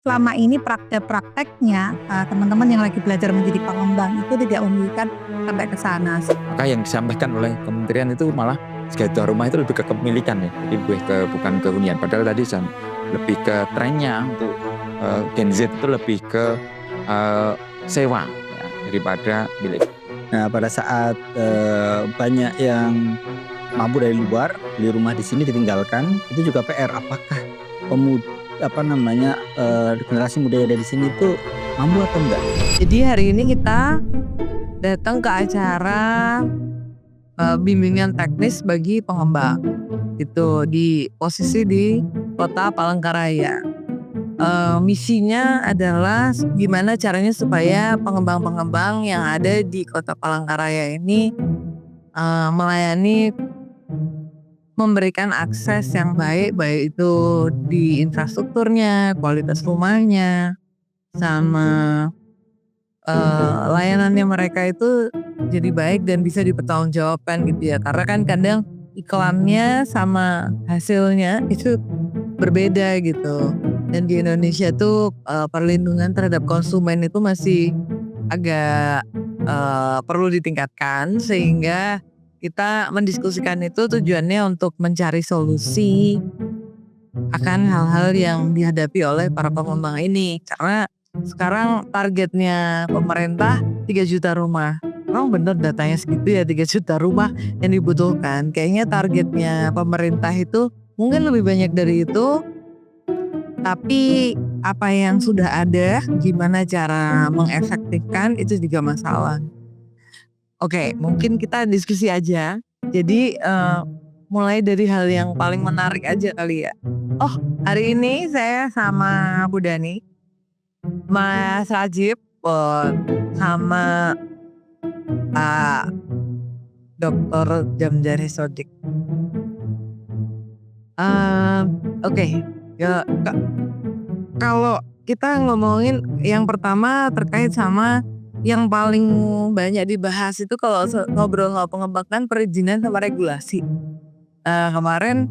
selama ini prakteknya teman-teman yang lagi belajar menjadi pengembang itu tidak memberikan sampai ke sana. Maka yang disampaikan oleh kementerian itu malah sekitar rumah itu lebih ke kepemilikan ya, jadi bukan ke hunian. Padahal tadi lebih ke trennya untuk Gen Z itu lebih ke sewa ya, daripada milik. Nah, pada saat banyak yang mabuk dari luar, beli rumah di sini ditinggalkan, itu juga PR. Apakah generasi muda yang ada di sini itu mampu atau enggak? Jadi hari ini kita datang ke acara bimbingan teknis bagi pengembang, gitu di posisi di Kota Palangkaraya. Misinya adalah gimana caranya supaya pengembang-pengembang yang ada di Kota Palangkaraya ini melayani, memberikan akses yang baik itu di infrastrukturnya, kualitas rumahnya, sama layanannya mereka itu jadi baik dan bisa dipertanggungjawabkan gitu ya. Karena kan kadang iklannya sama hasilnya itu berbeda gitu. Dan di Indonesia tuh perlindungan terhadap konsumen itu masih agak perlu ditingkatkan, sehingga kita mendiskusikan itu tujuannya untuk mencari solusi akan hal-hal yang dihadapi oleh para pengembang ini. Karena sekarang targetnya pemerintah 3 juta rumah. Emang bener datanya segitu ya, 3 juta rumah yang dibutuhkan. Kayaknya targetnya pemerintah itu mungkin lebih banyak dari itu. Tapi apa yang sudah ada, gimana cara mengefektifkan itu juga masalah. Oke, mungkin kita diskusi aja. Jadi mulai dari hal yang paling menarik aja kali ya. Oh, hari ini saya sama Bu Dani, Mas Rajib, sama Pak Dr. Jamjari Sodik. Oke, ya, kalau kita ngomongin yang pertama terkait sama yang paling banyak dibahas itu kalau ngobrol pengembang kan perizinan sama regulasi. Kemarin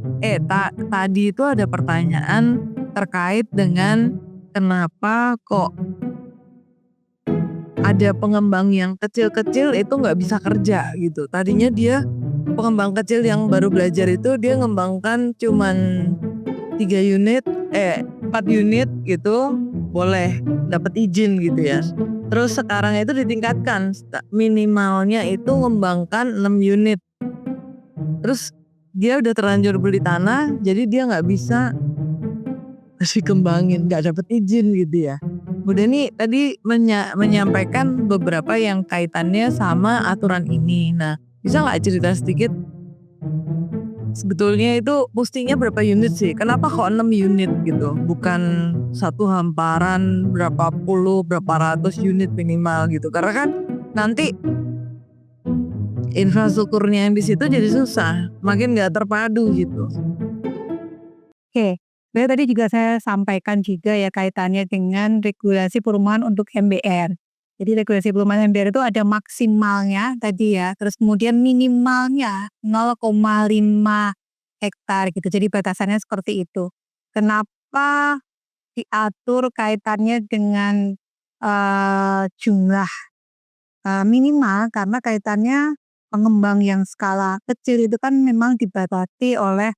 tadi itu ada pertanyaan terkait dengan kenapa kok ada pengembang yang kecil-kecil itu nggak bisa kerja gitu. Tadinya dia pengembang kecil yang baru belajar itu dia ngembangkan cuman 4 unit gitu boleh dapat izin gitu ya. Terus sekarang itu ditingkatkan, minimalnya itu ngembangkan 6 unit. Terus dia udah terlanjur beli tanah, jadi dia nggak bisa masih kembangin, nggak dapat izin gitu ya. Udah nih tadi menyampaikan beberapa yang kaitannya sama aturan ini. Nah, bisa nggak cerita sedikit sebetulnya itu mestinya berapa unit sih? Kenapa kok 6 unit gitu? Bukan satu hamparan berapa puluh, berapa ratus unit minimal gitu. Karena kan nanti infrastrukturnya yang di situ jadi susah, makin nggak terpadu gitu. Oke, sebenarnya tadi juga saya sampaikan juga ya kaitannya dengan regulasi perumahan untuk MBR. Jadi regulasi perumahan MBR itu ada maksimalnya tadi ya, terus kemudian minimalnya 0,5 hektar gitu. Jadi batasannya seperti itu. Kenapa diatur kaitannya dengan jumlah minimal? Karena kaitannya pengembang yang skala kecil itu kan memang dibatasi oleh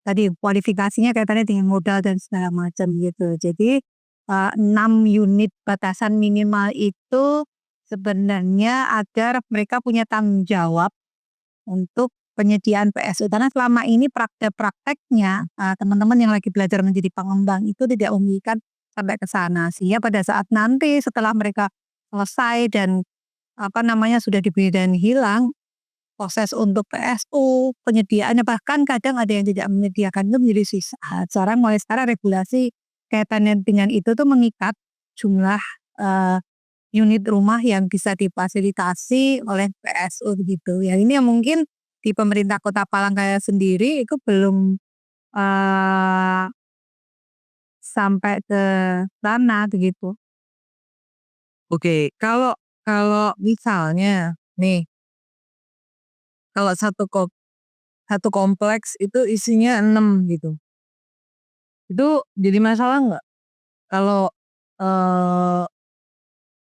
tadi kualifikasinya kaitannya dengan modal dan segala macam gitu. Jadi 6 unit batasan minimal itu sebenarnya agar mereka punya tanggung jawab untuk penyediaan PSU. Karena selama ini prakteknya teman-teman yang lagi belajar menjadi pengembang itu tidak memberikan sampai ke sana. Sehingga pada saat nanti setelah mereka selesai dan sudah dibeli dan hilang, proses untuk PSU, penyediaannya bahkan kadang ada yang tidak menyediakan itu menjadi sisa. Mulai sekarang regulasi kaitannya dengan itu tuh mengikat jumlah unit rumah yang bisa difasilitasi oleh PSU gitu. Ya ini yang mungkin di pemerintah Kota Palangkaraya sendiri itu belum sampai ke sana begitu. Oke, kalau misalnya nih, kalau satu kompleks itu isinya 6 gitu. Itu jadi masalah nggak? kalau, eee,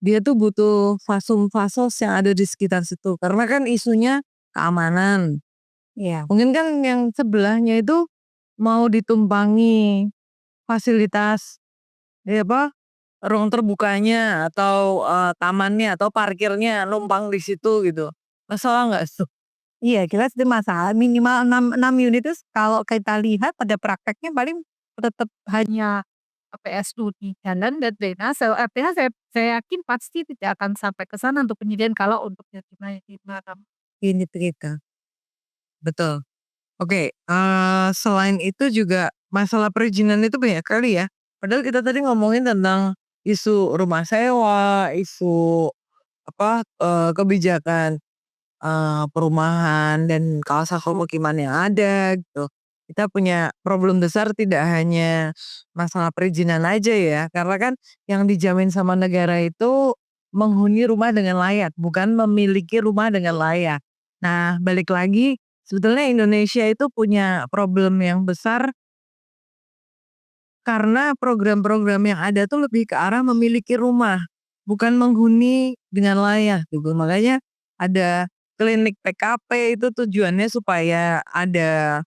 dia tuh butuh fasum-fasos yang ada di sekitar situ. Karena kan isunya keamanan. Iya. Mungkin kan yang sebelahnya itu mau ditumpangi fasilitas, ya apa, ruang terbukanya atau, tamannya atau parkirnya numpang di situ gitu. Masalah nggak tuh? Iya, jelas itu masalah minimal 6 unit itu kalau kita lihat pada prakteknya paling tetap hanya PSU di jalan dan drainase, artinya saya yakin pasti tidak akan sampai ke sana untuk penyediaan kalau untuk yang di 6 unit kita. Betul. Oke, selain itu juga masalah perizinan itu banyak kali ya. Padahal kita tadi ngomongin tentang isu rumah sewa, isu apa, kebijakan, perumahan dan kawasan pemukiman yang ada gitu. Kita punya problem besar tidak hanya masalah perizinan aja ya, karena kan yang dijamin sama negara itu menghuni rumah dengan layak, bukan memiliki rumah dengan layak. Nah, balik lagi, sebetulnya Indonesia itu punya problem yang besar karena program-program yang ada tuh lebih ke arah memiliki rumah, bukan menghuni dengan layak gitu. Makanya ada klinik PKP itu tujuannya supaya ada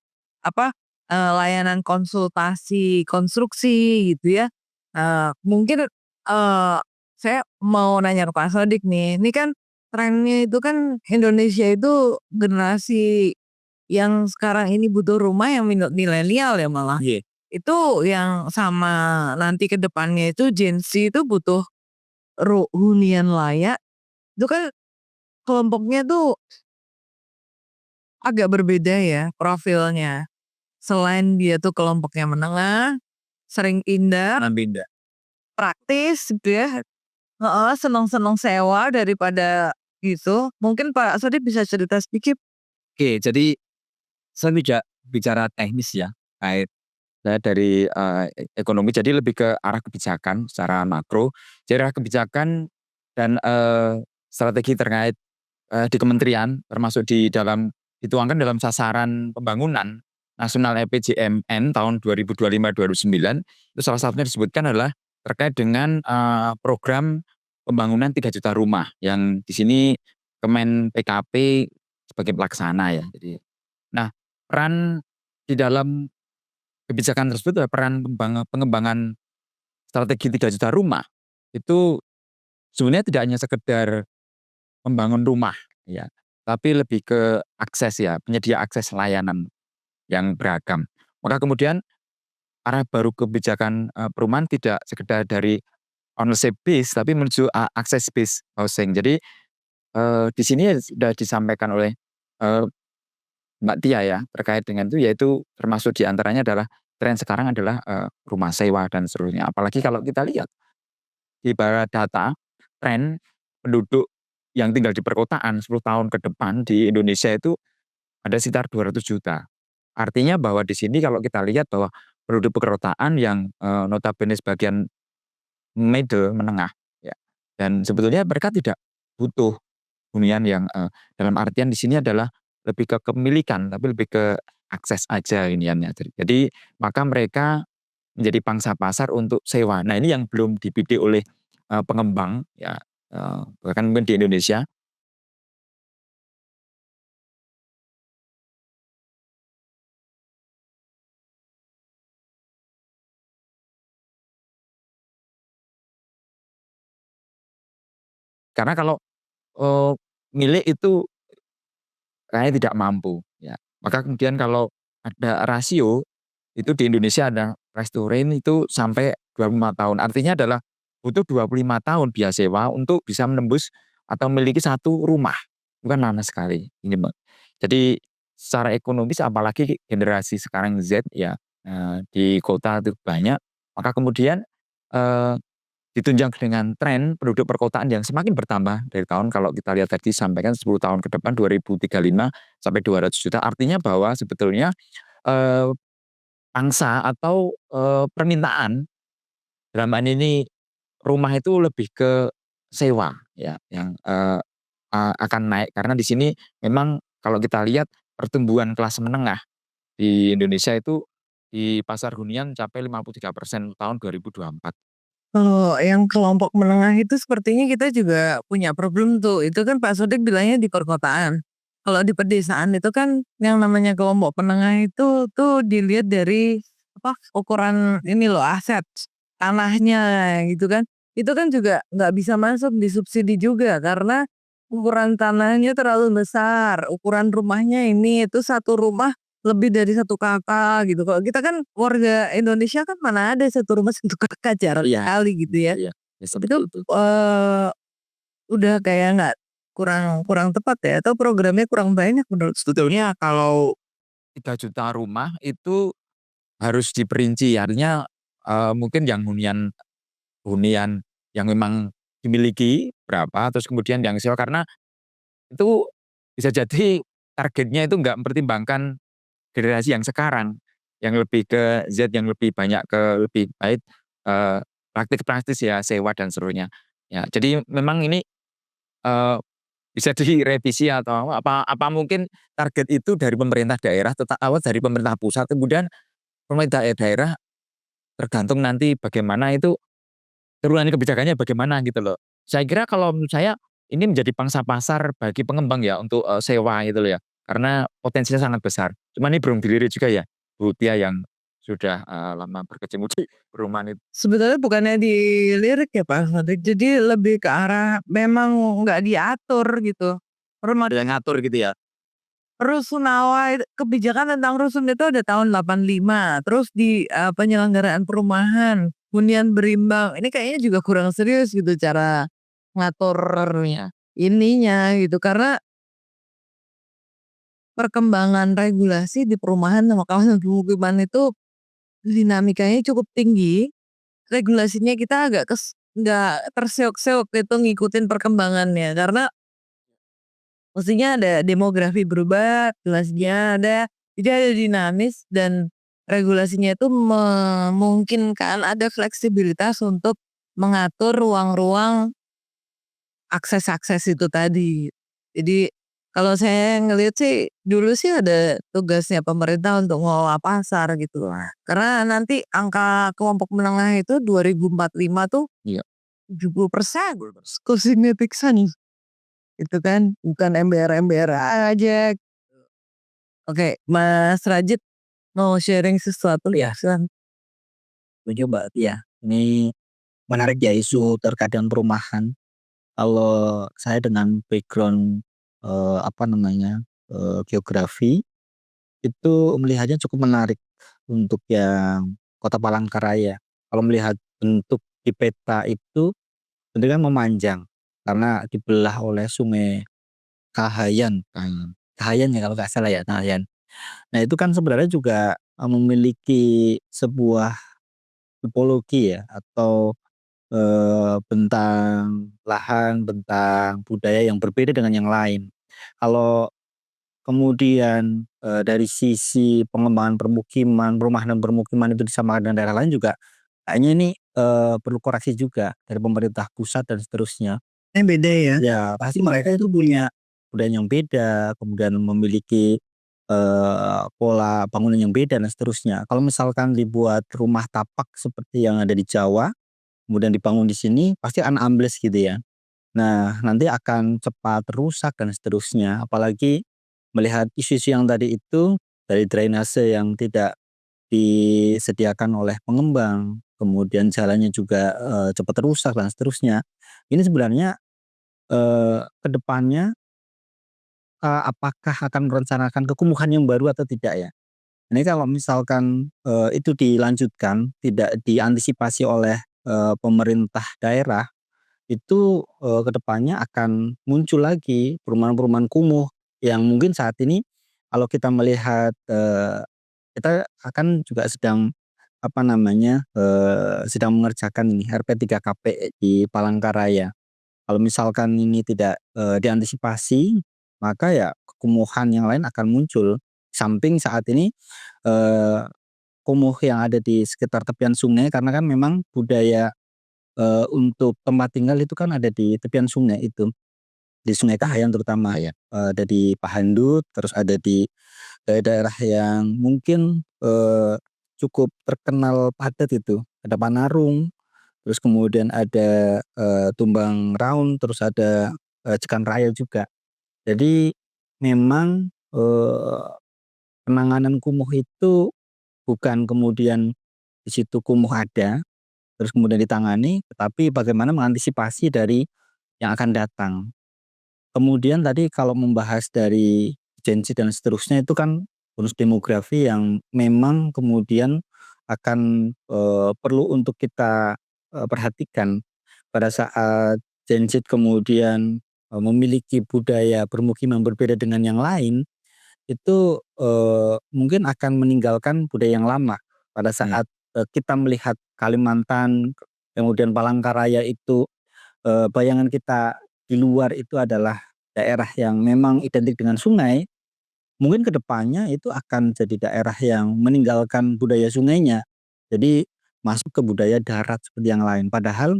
apa, layanan konsultasi konstruksi gitu ya. Mungkin, saya mau nanya ke Pak Sodik nih, ini kan trennya itu kan Indonesia itu generasi yang sekarang ini butuh rumah yang milenial ya malah. Iya. Itu yang sama nanti ke depannya itu Gen Z itu butuh hunian layak, itu kan kelompoknya tuh agak berbeda ya profilnya. Selain dia tuh kelompoknya menengah, sering pindah, Nambinda. praktis gitu ya, heeh, seneng-seneng sewa daripada gitu. Mungkin Pak Sodik bisa cerita sedikit? Oke, jadi saya tidak bicara teknis ya, kait Saya dari ekonomi, jadi lebih ke arah kebijakan secara makro. Jadi arah kebijakan dan strategi terkait di kementerian, termasuk di dalam dituangkan dalam sasaran pembangunan nasional RPJMN tahun 2025-2029, itu salah satunya disebutkan adalah terkait dengan program pembangunan 3 juta rumah yang di sini Kemen PKP sebagai pelaksana ya. Jadi, nah, peran di dalam kebijakan tersebut adalah peran pengembangan strategi 3 juta rumah. Itu sebenarnya tidak hanya sekedar membangun rumah ya, tapi lebih ke akses ya, penyedia akses layanan yang beragam. Maka kemudian arah baru kebijakan perumahan tidak sekedar dari ownership base tapi menuju akses based housing. Jadi di sini sudah disampaikan oleh eee, Mbak Tia ya terkait dengan itu, yaitu termasuk di antaranya adalah tren sekarang adalah rumah sewa dan seterusnya. Apalagi kalau kita lihat di bara data tren penduduk yang tinggal di perkotaan 10 tahun ke depan di Indonesia itu ada sekitar 200 juta. Artinya bahwa di sini kalau kita lihat bahwa penduduk perkotaan yang notabene sebagian menengah ya, dan sebetulnya mereka tidak butuh hunian yang dalam artian di sini adalah lebih ke kepemilikan, tapi lebih ke akses aja huniannya. Jadi maka mereka menjadi pangsa pasar untuk sewa. Nah, ini yang belum dibidik oleh pengembang ya, bahkan mungkin di Indonesia. Karena kalau milik itu kayaknya tidak mampu ya. Maka kemudian kalau ada rasio itu di Indonesia ada price to rent itu sampai 25 tahun. Artinya adalah butuh 25 tahun biaya sewa untuk bisa menembus atau memiliki satu rumah. Bukan lama sekali ini, Mbak. Jadi secara ekonomis apalagi generasi sekarang Z ya, di kota itu banyak, maka kemudian, eee, ditunjang dengan tren penduduk perkotaan yang semakin bertambah dari tahun kalau kita lihat tadi sampaikan 10 tahun ke depan 2035 sampai 200 juta. Artinya bahwa sebetulnya, eee, pangsa atau, permintaan dalam hal ini rumah itu lebih ke sewa ya yang, akan naik karena di sini memang kalau kita lihat pertumbuhan kelas menengah di Indonesia itu di pasar hunian mencapai 53% tahun 2024. Kalau yang kelompok menengah itu sepertinya kita juga punya problem tuh. Itu kan Pak Sodik bilangnya di perkotaan. Kalau di pedesaan itu kan yang namanya kelompok menengah itu tuh dilihat dari ukuran ini loh aset tanahnya gitu kan. Itu kan juga nggak bisa masuk disubsidi juga karena ukuran tanahnya terlalu besar, ukuran rumahnya ini itu satu rumah lebih dari satu kakak gitu. Kalau kita kan warga Indonesia kan mana ada satu rumah satu kakak, jarang Iya, sekali gitu ya. iya, ya Itu, seperti itu. udah kayak nggak kurang kurang tepat ya atau programnya kurang banyak menurut Sebetulnya kalau 3 juta rumah itu harus diperinci, artinya, mungkin yang hunian yang memang dimiliki berapa, terus kemudian yang sewa, karena itu bisa jadi targetnya itu nggak mempertimbangkan generasi yang sekarang, yang lebih ke Z, yang lebih banyak ke lebih baik, eee, praktis ya, sewa dan seterusnya. Ya, jadi memang ini, eee, bisa direvisi atau apa mungkin target itu dari pemerintah daerah dari pemerintah pusat, kemudian pemerintah daerah tergantung nanti bagaimana itu turunan kebijakannya bagaimana gitu loh. Saya kira kalau menurut saya ini menjadi pangsa pasar bagi pengembang ya untuk, sewa gitu loh ya, karena potensinya sangat besar. Cuma ini belum dilirik juga ya, Bu Tia yang sudah, lama berkecimpung di perumahan itu. sebetulnya bukannya dilirik ya Pak Sodik, jadi lebih ke arah memang nggak diatur gitu. Rumah Ada yang ngatur gitu ya. Rusunawa kebijakan tentang rusun itu ada tahun 85, terus di, penyelenggaraan perumahan, hunian berimbang, ini kayaknya juga kurang serius gitu cara ngaturnya ininya gitu, karena perkembangan regulasi di perumahan sama kawasan pemukiman itu dinamikanya cukup tinggi, regulasinya kita nggak terseok-seok gitu ngikutin perkembangannya, karena mestinya ada demografi berubah, regulasinya ada, jadi ada dinamis dan regulasinya itu memungkinkan ada fleksibilitas untuk mengatur ruang-ruang akses-akses itu tadi. Jadi kalau saya ngelihat sih dulu sih ada tugasnya pemerintah untuk ngelola pasar gitu lah. Karena nanti angka kelompok menengah itu 2045 tuh Iya. 70%, signifikan gitu kan, bukan ember-ember aja. Oke, Mas Rajit mau sharing sesuatu ya? Iya, Silakan. setuju Mbak Tia. Ini menarik ya isu terkait dengan perumahan. Kalau saya dengan background, apa namanya, geografi, itu melihatnya cukup menarik untuk yang Kota Palangkaraya. Kalau melihat bentuk di peta itu bentuknya kan memanjang, karena dibelah oleh Sungai Kahayan. Kahayan ya kalau nggak salah ya, Kahayan. Nah itu kan sebenarnya juga, memiliki sebuah tipologi ya atau, bentang lahan, bentang budaya yang berbeda dengan yang lain. Kalau kemudian, dari sisi pengembangan permukiman, perumahan dan permukiman itu disamakan dengan daerah lain juga kayaknya ini, perlu koreksi juga dari pemerintah pusat dan seterusnya. Beda ya? Ya pasti mereka itu punya budaya yang beda, kemudian memiliki, pola bangunan yang beda dan seterusnya. Kalau misalkan dibuat rumah tapak seperti yang ada di Jawa, kemudian dibangun di sini, pasti akan ambles gitu ya. Nah, nanti akan cepat rusak dan seterusnya. Apalagi melihat isu-isu yang tadi itu, dari drainase yang tidak disediakan oleh pengembang, kemudian jalannya juga, cepat rusak dan seterusnya. Ini sebenarnya, ke depannya, apakah akan merencanakan kekumuhan yang baru atau tidak ya? Ini kalau misalkan, itu dilanjutkan, tidak diantisipasi oleh, pemerintah daerah, itu, ke depannya akan muncul lagi perumahan-perumahan kumuh yang mungkin saat ini kalau kita melihat, kita akan juga sedang, apa namanya, sedang mengerjakan ini RP3KP di Palangkaraya. Kalau misalkan ini tidak, diantisipasi, maka ya kekumuhan yang lain akan muncul. Samping saat ini, eee, kumuh yang ada di sekitar tepian sungai karena kan memang budaya, untuk tempat tinggal itu kan ada di tepian sungai itu, di Sungai Kahayan terutama ya, ada di Pahandut, terus ada di daerah-daerah yang mungkin, cukup terkenal padat itu, ada Panarung, terus kemudian ada, tumbang raun, terus ada, jekan raya juga. Jadi memang, penanganan kumuh itu bukan kemudian di situ kumuh ada, terus kemudian ditangani, tetapi bagaimana mengantisipasi dari yang akan datang. Kemudian tadi kalau membahas dari Gen Z dan seterusnya itu kan bonus demografi yang memang kemudian akan, perlu untuk kita, perhatikan pada saat Gen Z kemudian, memiliki budaya bermukim yang berbeda dengan yang lain, itu, mungkin akan meninggalkan budaya yang lama. Pada Iya. saat, kita melihat Kalimantan, kemudian Palangkaraya itu, bayangan kita di luar itu adalah daerah yang memang identik dengan sungai, mungkin ke depannya itu akan jadi daerah yang meninggalkan budaya sungainya. Jadi masuk ke budaya darat seperti yang lain. Padahal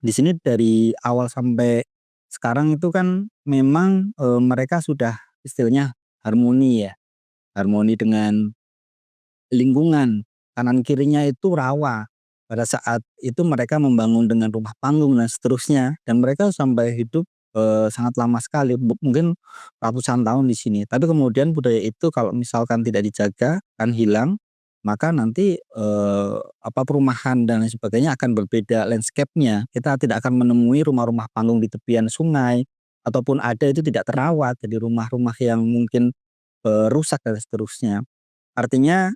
di sini dari awal sampai sekarang itu kan memang, mereka sudah istilahnya harmoni ya, harmoni dengan lingkungan, kanan kirinya itu rawa. Pada saat itu mereka membangun dengan rumah panggung dan seterusnya, dan mereka sampai hidup, sangat lama sekali, mungkin ratusan tahun di sini. Tapi kemudian budaya itu kalau misalkan tidak dijaga, akan hilang, maka nanti, perumahan dan lain sebagainya akan berbeda landscape-nya. Kita tidak akan menemui rumah-rumah panggung di tepian sungai, ataupun ada itu tidak terawat, jadi rumah-rumah yang mungkin, rusak dan seterusnya. Artinya,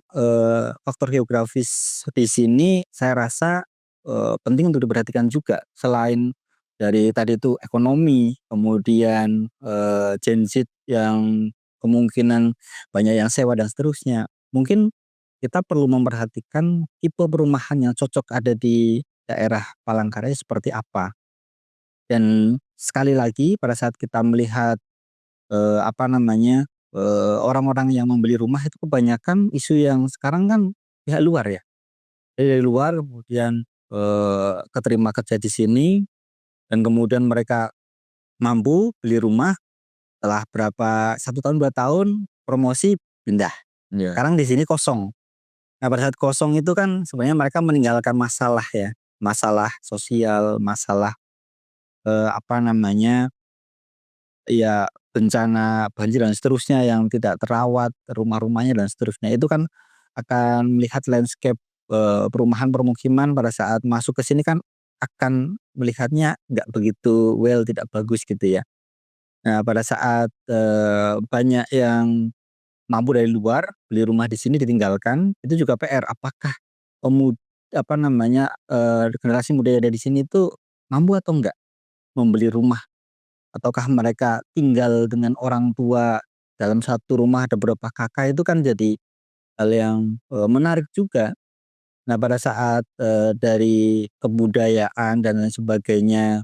faktor geografis di sini saya rasa, penting untuk diperhatikan juga. Selain dari tadi itu ekonomi, kemudian, Gen Z yang kemungkinan banyak yang sewa dan seterusnya. Mungkin kita perlu memperhatikan tipe perumahan yang cocok ada di daerah Palangkaraya seperti apa. Dan sekali lagi pada saat kita melihat, orang-orang yang membeli rumah itu kebanyakan isu yang sekarang kan pihak luar ya. Dari luar kemudian, keterima kerja di sini dan kemudian mereka mampu beli rumah setelah berapa 1 tahun, 2 tahun promosi pindah. Iya. Sekarang di sini kosong. Nah pada saat kosong itu kan sebenarnya mereka meninggalkan masalah ya, masalah sosial, masalah, eee, apa namanya ya bencana banjir dan seterusnya yang tidak terawat, rumah-rumahnya dan seterusnya. Itu kan akan melihat landscape, perumahan permukiman pada saat masuk ke sini kan akan melihatnya nggak begitu well, tidak bagus gitu ya. Nah pada saat, banyak yang mampu dari luar, beli rumah di sini ditinggalkan, itu juga PR. Apakah pemud generasi muda yang ada di sini itu mampu atau enggak membeli rumah? Ataukah mereka tinggal dengan orang tua dalam satu rumah ada beberapa kakak itu kan jadi hal yang, menarik juga. Nah pada saat, dari kebudayaan dan lain sebagainya,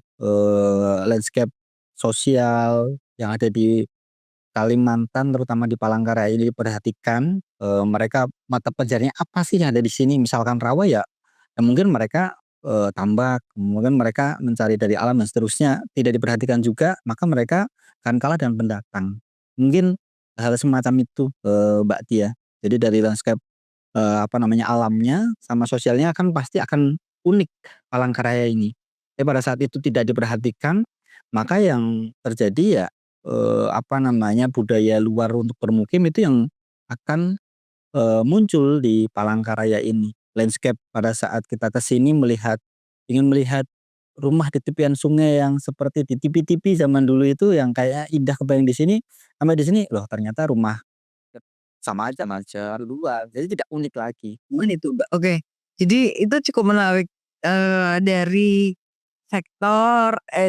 landscape sosial yang ada di Kalimantan terutama di Palangkaraya ini diperhatikan, mereka mata pelajarannya apa sih yang ada di sini? Misalkan rawa ya, ya mungkin mereka, tambak, mungkin mereka mencari dari alam dan seterusnya, tidak diperhatikan juga, maka mereka akan kalah dengan pendatang. Mungkin hal semacam itu, Mbak Tia. Jadi dari landscape, alamnya sama sosialnya kan pasti akan unik Palangkaraya ini. Tapi pada saat itu tidak diperhatikan, maka yang terjadi ya, budaya luar untuk bermukim itu yang akan, muncul di Palangkaraya ini. Landscape pada saat kita ke sini ingin melihat rumah di tepian sungai yang seperti di TV-TV zaman dulu itu yang kayak indah kebayang di sini, sampai di sini, loh ternyata rumah sama aja luar, jadi tidak unik lagi. Mungkin itu, Mbak. Oke, jadi itu cukup menarik, dari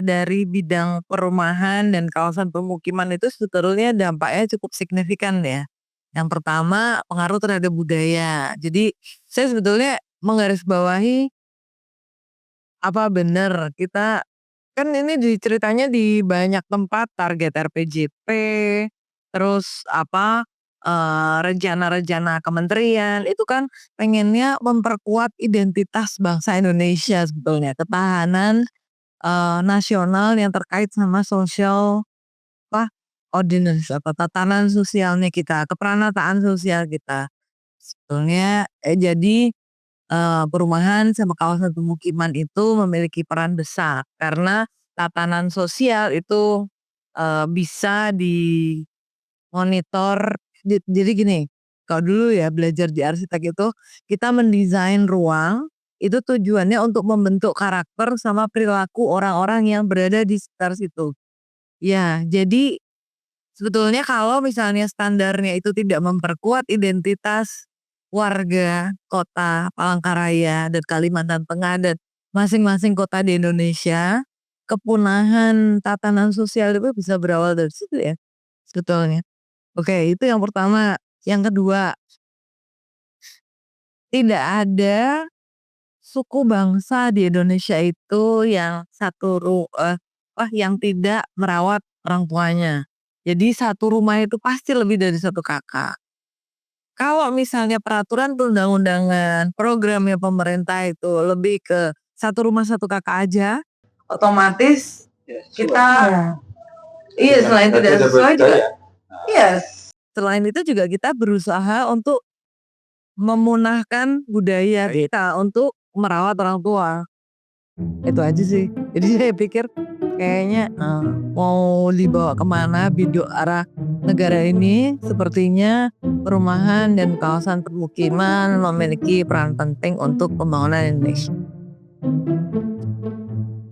dari bidang perumahan dan kawasan pemukiman itu sebetulnya dampaknya cukup signifikan ya. Yang pertama pengaruh terhadap budaya. Jadi saya sebetulnya menggarisbawahi apa benar kita kan ini ceritanya di banyak tempat target RPJP, terus rencana-rencana kementerian itu kan pengennya memperkuat identitas bangsa Indonesia sebetulnya, ketahanan, nasional yang terkait sama social ordinance atau tatanan sosialnya kita, keperanatan sosial kita. Sebetulnya jadi perumahan sama kawasan pemukiman itu memiliki peran besar karena tatanan sosial itu bisa dimonitor. Jadi gini, kalau dulu ya belajar di arsitek itu kita mendesain ruang itu tujuannya untuk membentuk karakter sama perilaku orang-orang yang berada di sekitar situ. Ya, jadi sebetulnya kalau misalnya standarnya itu tidak memperkuat identitas warga kota Palangkaraya dan Kalimantan Tengah dan masing-masing kota di Indonesia, kepunahan tatanan sosial itu bisa berawal dari situ ya sebetulnya. Oke, itu yang pertama. Yang kedua, tidak ada suku bangsa di Indonesia itu yang yang tidak merawat orang tuanya. Jadi satu rumah itu pasti lebih dari satu kakak. Kalau misalnya peraturan perundang-undangan, programnya pemerintah itu lebih ke satu rumah satu kakak aja, otomatis kita iya selain tidak sesuai juga iya, selain itu juga kita berusaha untuk memunahkan budaya kita untuk merawat orang tua. Itu aja sih. Jadi saya pikir kayaknya mau dibawa kemana arah negara ini sepertinya perumahan dan kawasan permukiman memiliki peran penting untuk pembangunan Indonesia.